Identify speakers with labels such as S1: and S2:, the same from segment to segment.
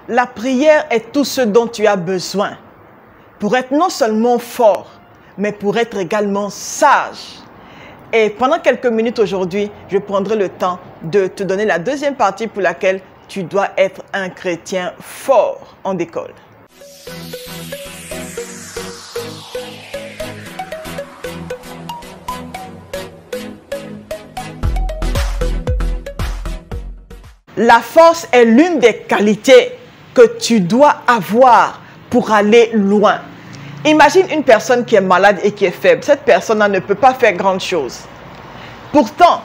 S1: La prière est tout ce dont tu as besoin pour être non seulement fort, mais pour être également sage. Et pendant quelques minutes aujourd'hui, je prendrai le temps de te donner la deuxième partie pour laquelle tu dois être un chrétien fort. On décolle. La force est l'une des qualités que tu dois avoir pour aller loin. Imagine une personne qui est malade et qui est faible. Cette personne-là ne peut pas faire grand chose. Pourtant,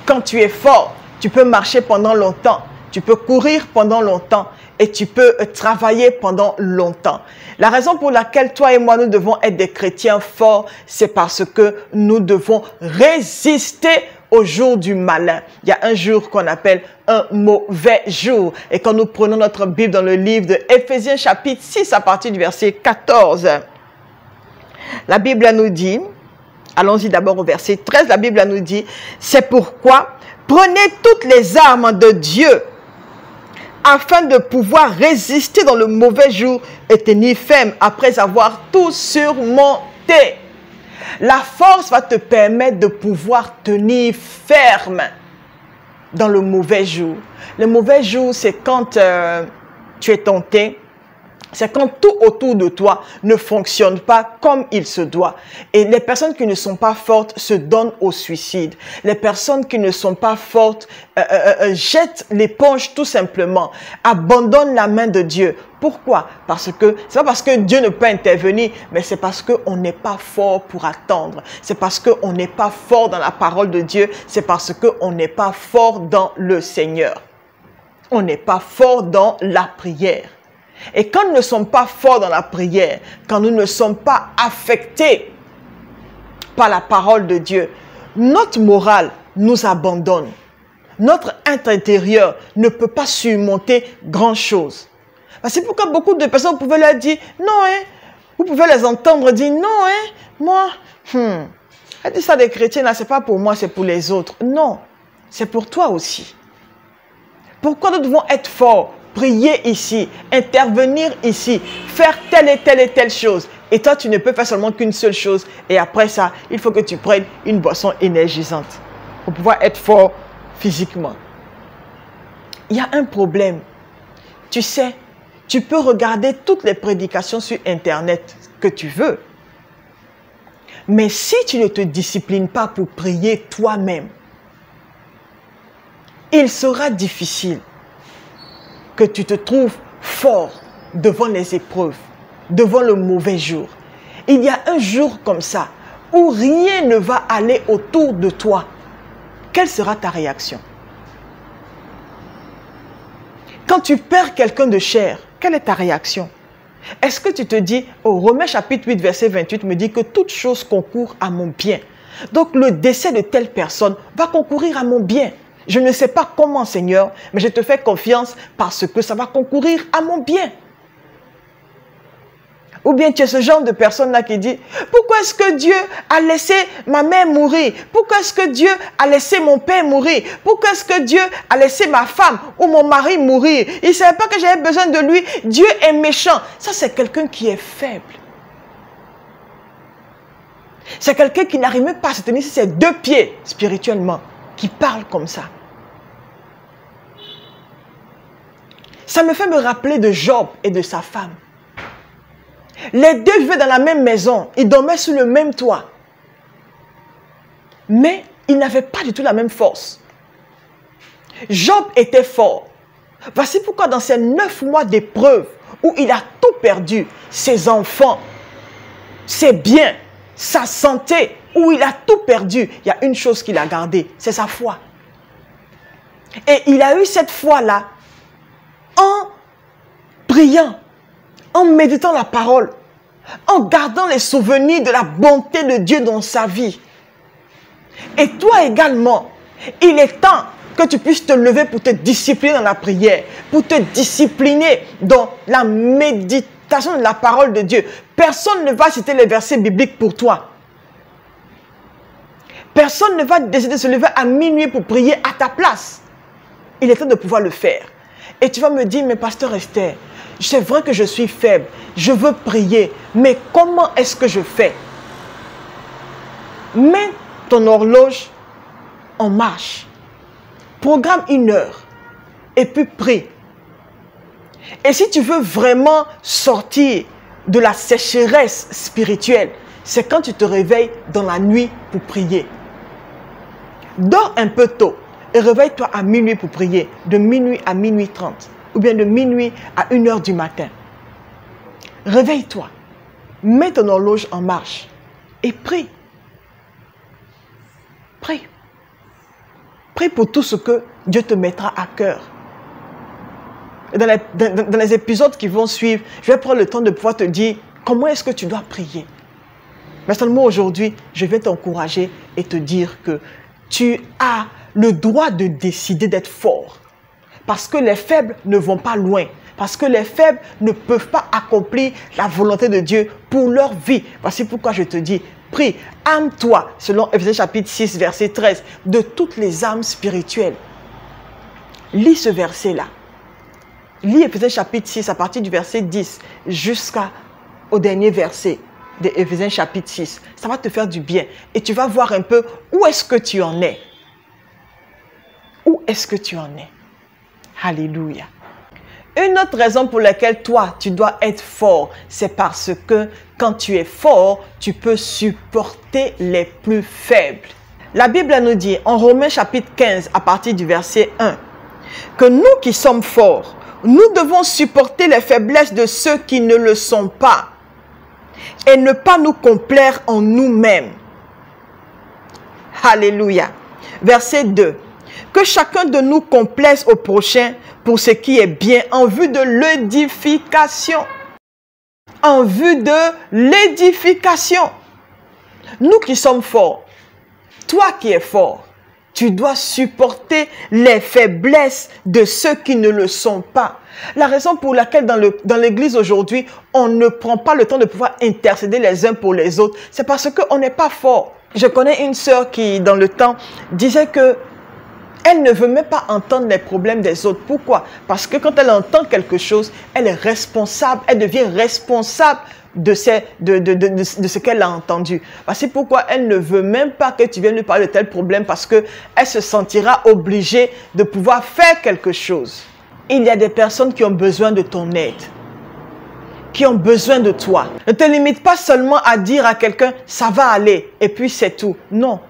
S1: quand tu es fort, tu peux marcher pendant longtemps, tu peux courir pendant longtemps et tu peux travailler pendant longtemps. La raison pour laquelle toi et moi, nous devons être des chrétiens forts, c'est parce que nous devons résister au jour du malin. Il y a un jour qu'on appelle un mauvais jour. Et quand nous prenons notre Bible dans le livre de Éphésiens chapitre 6 à partir du verset 14, la Bible nous dit, allons-y d'abord au verset 13, la Bible nous dit, c'est pourquoi prenez toutes les armes de Dieu afin de pouvoir résister dans le mauvais jour et tenir ferme après avoir tout surmonté. La force va te permettre de pouvoir tenir ferme dans le mauvais jour. Le mauvais jour, c'est quand tu es tenté. C'est quand tout autour de toi ne fonctionne pas comme il se doit. Et les personnes qui ne sont pas fortes se donnent au suicide. Les personnes qui ne sont pas fortes jettent l'éponge tout simplement, abandonnent la main de Dieu. Pourquoi? Parce que c'est pas parce que Dieu ne peut intervenir, mais c'est parce qu'on n'est pas fort pour attendre. C'est parce qu'on n'est pas fort dans la parole de Dieu. C'est parce qu'on n'est pas fort dans le Seigneur. On n'est pas fort dans la prière. Et quand nous ne sommes pas forts dans la prière, quand nous ne sommes pas affectés par la parole de Dieu, notre morale nous abandonne. Notre intérieur ne peut pas surmonter grand-chose. C'est pourquoi beaucoup de personnes, vous pouvez leur dire, non, hein, vous pouvez les entendre dire, non, hein, moi, elle dit ça des chrétiens, là, c'est pas pour moi, c'est pour les autres. Non, c'est pour toi aussi. Pourquoi nous devons être forts? Prier ici, intervenir ici, faire telle et telle chose. Et toi, tu ne peux faire seulement qu'une seule chose. Et après ça, il faut que tu prennes une boisson énergisante pour pouvoir être fort physiquement. Il y a un problème. Tu sais, tu peux regarder toutes les prédications sur Internet que tu veux. Mais si tu ne te disciplines pas pour prier toi-même, il sera difficile que tu te trouves fort devant les épreuves, devant le mauvais jour. Il y a un jour comme ça où rien ne va aller autour de toi. Quelle sera ta réaction? Quand tu perds quelqu'un de cher, quelle est ta réaction? Est-ce que tu te dis, oh, Romains chapitre 8, verset 28 me dit que toute chose concourt à mon bien. Donc le décès de telle personne va concourir à mon bien. Je ne sais pas comment, Seigneur, mais je te fais confiance parce que ça va concourir à mon bien. Ou bien tu es ce genre de personne-là qui dit, pourquoi est-ce que Dieu a laissé ma mère mourir? Pourquoi est-ce que Dieu a laissé mon père mourir? Pourquoi est-ce que Dieu a laissé ma femme ou mon mari mourir? Il ne savait pas que j'avais besoin de lui. Dieu est méchant. Ça, c'est quelqu'un qui est faible. C'est quelqu'un qui n'arrive même pas à se tenir sur ses deux pieds spirituellement, qui parle comme ça. Ça me fait me rappeler de Job et de sa femme. Les deux vivaient dans la même maison. Ils dormaient sous le même toit. Mais ils n'avaient pas du tout la même force. Job était fort. Voici pourquoi dans ces 9 mois d'épreuve où il a tout perdu, ses enfants, ses biens, sa santé, où il a tout perdu, il y a une chose qu'il a gardée, c'est sa foi. Et il a eu cette foi-là en priant, en méditant la parole, en gardant les souvenirs de la bonté de Dieu dans sa vie. Et toi également, il est temps que tu puisses te lever pour te discipliner dans la prière, pour te discipliner dans la méditation de la parole de Dieu. Personne ne va citer les versets bibliques pour toi. Personne ne va décider de se lever à minuit pour prier à ta place. Il est temps de pouvoir le faire. Et tu vas me dire, mais pasteur Esther, c'est vrai que je suis faible, je veux prier, mais comment est-ce que je fais? Mets ton horloge en marche, programme 1 heure et puis prie. Et si tu veux vraiment sortir de la sécheresse spirituelle, c'est quand tu te réveilles dans la nuit pour prier. Dors un peu tôt et réveille-toi à minuit pour prier, de minuit à minuit 30, ou bien de minuit à 1 heure du matin. Réveille-toi, mets ton horloge en marche et prie. Prie. Prie pour tout ce que Dieu te mettra à cœur. Dans les épisodes qui vont suivre, je vais prendre le temps de pouvoir te dire comment est-ce que tu dois prier. Mais seulement aujourd'hui, je vais t'encourager et te dire que tu as le droit de décider d'être fort. Parce que les faibles ne vont pas loin. Parce que les faibles ne peuvent pas accomplir la volonté de Dieu pour leur vie. Voici pourquoi je te dis, prie, arme-toi, selon Ephésiens chapitre 6, verset 13, de toutes les armes spirituelles. Lis ce verset-là. Lis Ephésiens chapitre 6 à partir du verset 10 jusqu'au dernier verset de Ephésiens chapitre 6. Ça va te faire du bien. Et tu vas voir un peu où est-ce que tu en es. Où est-ce que tu en es? Alléluia. Une autre raison pour laquelle toi, tu dois être fort, c'est parce que quand tu es fort, tu peux supporter les plus faibles. La Bible nous dit en Romains chapitre 15 à partir du verset 1 que nous qui sommes forts, nous devons supporter les faiblesses de ceux qui ne le sont pas et ne pas nous complaire en nous-mêmes. Alléluia. Verset 2. Que chacun de nous complaise au prochain pour ce qui est bien en vue de l'édification. En vue de l'édification. Nous qui sommes forts, toi qui es fort, tu dois supporter les faiblesses de ceux qui ne le sont pas. La raison pour laquelle dans l'église aujourd'hui, on ne prend pas le temps de pouvoir intercéder les uns pour les autres, c'est parce qu'on n'est pas fort. Je connais une sœur qui, dans le temps, disait que elle ne veut même pas entendre les problèmes des autres. Pourquoi? Parce que quand elle entend quelque chose, elle est responsable, elle devient responsable de ce qu'elle a entendu. C'est pourquoi elle ne veut même pas que tu viennes lui parler de tel problème parce qu'elle se sentira obligée de pouvoir faire quelque chose. Il y a des personnes qui ont besoin de ton aide, qui ont besoin de toi. Ne te limite pas seulement à dire à quelqu'un « ça va aller » et puis c'est tout. Non.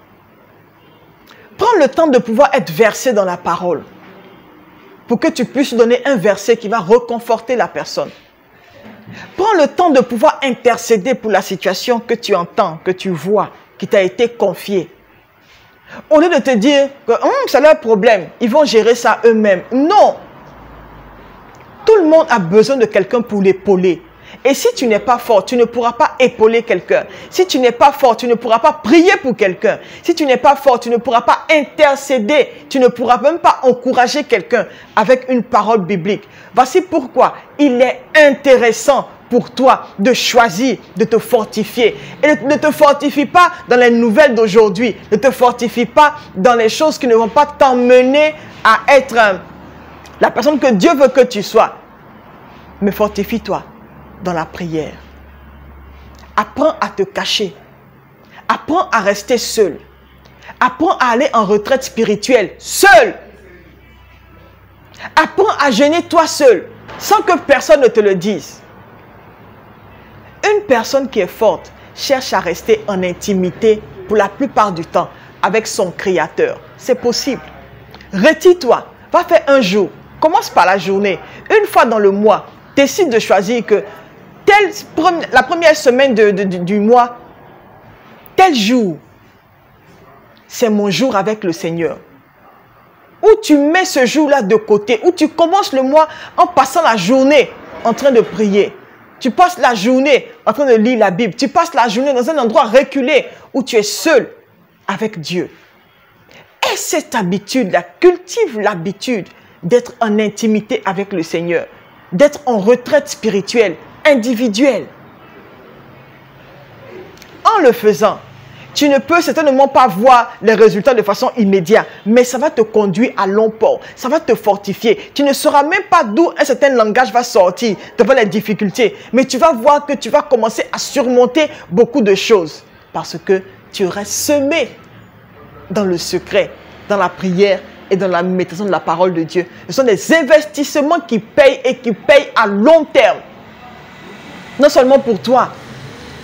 S1: Prends le temps de pouvoir être versé dans la parole pour que tu puisses donner un verset qui va réconforter la personne. Prends le temps de pouvoir intercéder pour la situation que tu entends, que tu vois, qui t'a été confiée. Au lieu de te dire que c'est leur problème, ils vont gérer ça eux-mêmes. Non! Tout le monde a besoin de quelqu'un pour l'épauler. Et si tu n'es pas fort, tu ne pourras pas épauler quelqu'un. Si tu n'es pas fort, tu ne pourras pas prier pour quelqu'un. Si tu n'es pas fort, tu ne pourras pas intercéder. Tu ne pourras même pas encourager quelqu'un avec une parole biblique. Voici pourquoi il est intéressant pour toi de choisir de te fortifier. Et ne te fortifie pas dans les nouvelles d'aujourd'hui. Ne te fortifie pas dans les choses qui ne vont pas t'emmener à être la personne que Dieu veut que tu sois. Mais fortifie-toi dans la prière. Apprends à te cacher. Apprends à rester seul. Apprends à aller en retraite spirituelle seul. Apprends à jeûner toi seul, sans que personne ne te le dise. Une personne qui est forte cherche à rester en intimité pour la plupart du temps avec son Créateur. C'est possible. Retire-toi. Va faire un jour. Commence par la journée. Une fois dans le mois, décide de choisir que la première semaine du mois, tel jour, c'est mon jour avec le Seigneur. Où tu mets ce jour-là de côté, où tu commences le mois en passant la journée en train de prier. Tu passes la journée en train de lire la Bible. Tu passes la journée dans un endroit reculé où tu es seul avec Dieu. Et cette habitude-là, cultive l'habitude d'être en intimité avec le Seigneur, d'être en retraite spirituelle, individuelle. En le faisant, Tu ne peux certainement pas voir les résultats de façon immédiate, mais ça va te conduire à long port. Ça va te fortifier. Tu ne sauras même pas d'où un certain langage va sortir devant les difficultés. Mais tu vas voir que tu vas commencer à surmonter beaucoup de choses. Parce que tu aurais semé dans le secret, dans la prière et dans la méditation de la parole de Dieu. Ce sont des investissements qui payent et qui payent à long terme. Non seulement pour toi,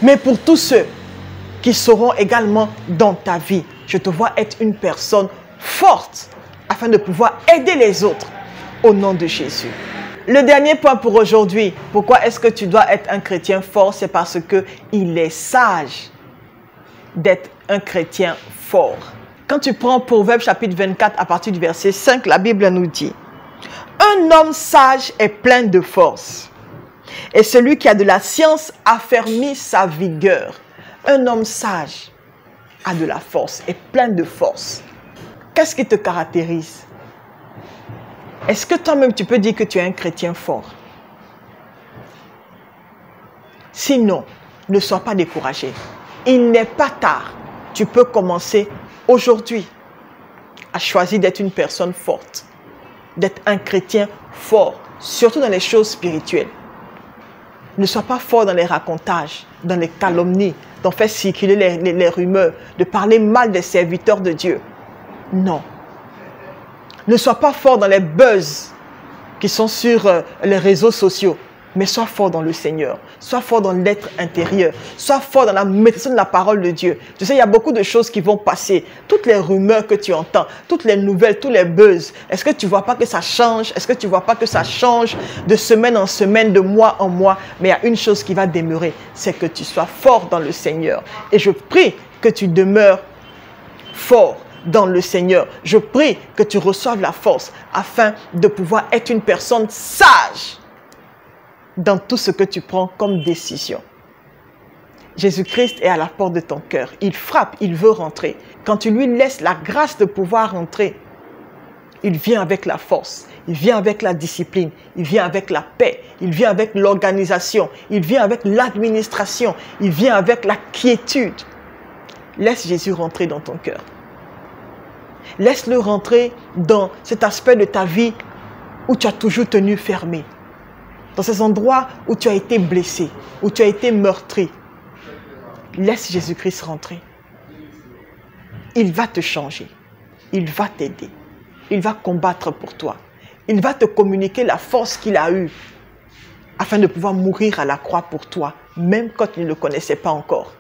S1: mais pour tous ceux qui seront également dans ta vie. Je te vois être une personne forte afin de pouvoir aider les autres au nom de Jésus. Le dernier point pour aujourd'hui, pourquoi est-ce que tu dois être un chrétien fort? C'est parce qu'il est sage d'être un chrétien fort. Quand tu prends Proverbe chapitre 24 à partir du verset 5, la Bible nous dit: un homme sage est plein de force, et celui qui a de la science affermit sa vigueur. Un homme sage a de la force, est plein de force. Qu'est-ce qui te caractérise? Est-ce que toi-même tu peux dire que tu es un chrétien fort? Sinon, ne sois pas découragé. Il n'est pas tard. Tu peux commencer aujourd'hui à choisir d'être une personne forte, d'être un chrétien fort, surtout dans les choses spirituelles. Ne sois pas fort dans les racontages, dans les calomnies, d'en faire circuler les rumeurs, de parler mal des serviteurs de Dieu. Non. Ne sois pas fort dans les buzz qui sont sur les réseaux sociaux, mais sois fort dans le Seigneur. Sois fort dans l'être intérieur. Sois fort dans la méditation de la parole de Dieu. Tu sais, il y a beaucoup de choses qui vont passer. Toutes les rumeurs que tu entends, toutes les nouvelles, tous les buzz. Est-ce que tu ne vois pas que ça change? Est-ce que tu ne vois pas que ça change de semaine en semaine, de mois en mois? Mais il y a une chose qui va demeurer, c'est que tu sois fort dans le Seigneur. Et je prie que tu demeures fort dans le Seigneur. Je prie que tu reçoives la force afin de pouvoir être une personne sage dans tout ce que tu prends comme décision. Jésus-Christ est à la porte de ton cœur. Il frappe, il veut rentrer. Quand tu lui laisses la grâce de pouvoir rentrer, il vient avec la force, il vient avec la discipline, il vient avec la paix, il vient avec l'organisation, il vient avec l'administration, il vient avec la quiétude. Laisse Jésus rentrer dans ton cœur. Laisse-le rentrer dans cet aspect de ta vie où tu as toujours tenu fermé. Dans ces endroits où tu as été blessé, où tu as été meurtri. Laisse Jésus-Christ rentrer. Il va te changer. Il va t'aider. Il va combattre pour toi. Il va te communiquer la force qu'il a eue afin de pouvoir mourir à la croix pour toi, même quand tu ne le connaissais pas encore.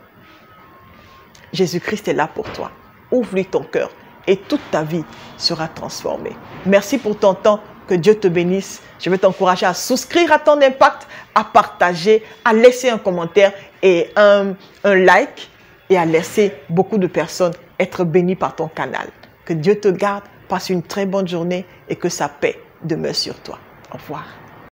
S1: Jésus-Christ est là pour toi. Ouvre-lui ton cœur et toute ta vie sera transformée. Merci pour ton temps. Que Dieu te bénisse. Je veux t'encourager à souscrire à ton impact, à partager, à laisser un commentaire et un like et à laisser beaucoup de personnes être bénies par ton canal. Que Dieu te garde, passe une très bonne journée et que sa paix demeure sur toi. Au revoir.